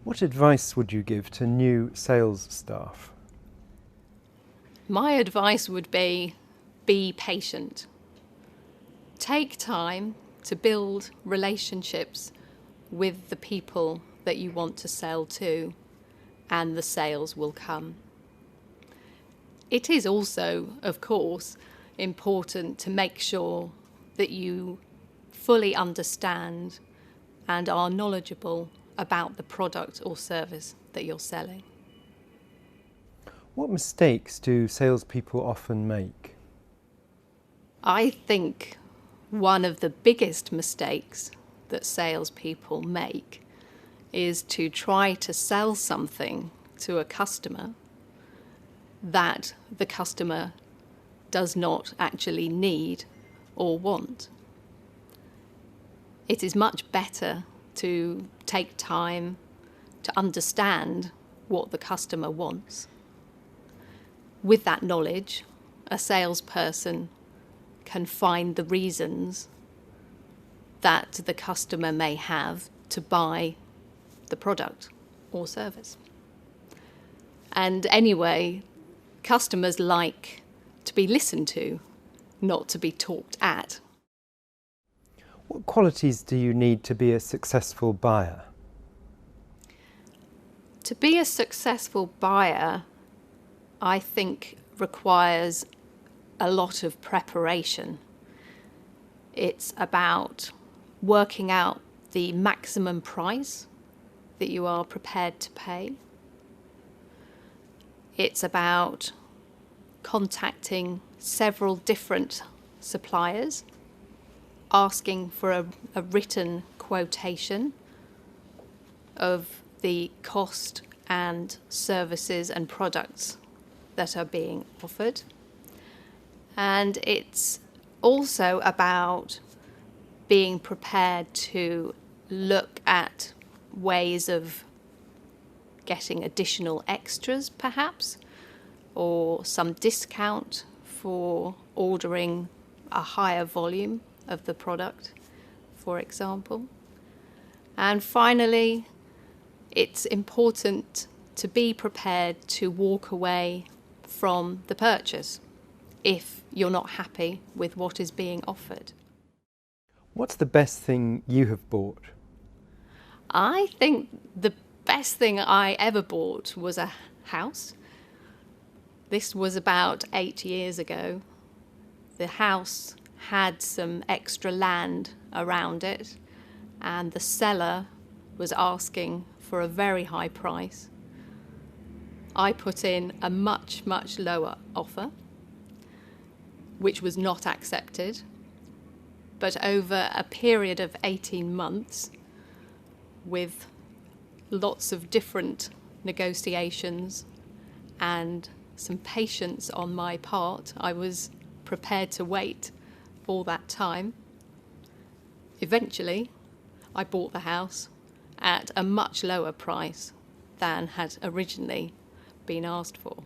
What advice would you give to new sales staff? My advice would be patient. Take time to build relationships with the people that you want to sell to, and the sales will come. It is also, of course, important to make sure that you fully understand and are knowledgeable about the product or service that you're selling. What mistakes do salespeople often make? I think one of the biggest mistakes that salespeople make is to try to sell something to a customer that the customer does not actually need or want. It is much better to take time to understand what the customer wants. With that knowledge, a salesperson can find the reasons that the customer may have to buy the product or service. And anyway, customers like to be listened to, not to be talked at. What qualities do you need to be a successful buyer? To be a successful buyer, I think requires a lot of preparation. It's about working out the maximum price that you are prepared to pay. It's about contacting several different suppliers, asking for a written quotation of the cost and services and products that are being offered. And it's also about being prepared to look at ways of getting additional extras, perhaps, or some discount for ordering a higher volume of the product, for example. And finally, it's important to be prepared to walk away from the purchase if you're not happy with what is being offered. What's the best thing you have bought? I think the best thing I ever bought was a house. This was about 8 years ago. The house had some extra land around it, and the seller was asking for a very high price. I put in a much, much lower offer, which was not accepted. But over a period of 18 months, with lots of different negotiations and some patience on my part, I was prepared to wait all that time. Eventually, I bought the house at a much lower price than had originally been asked for.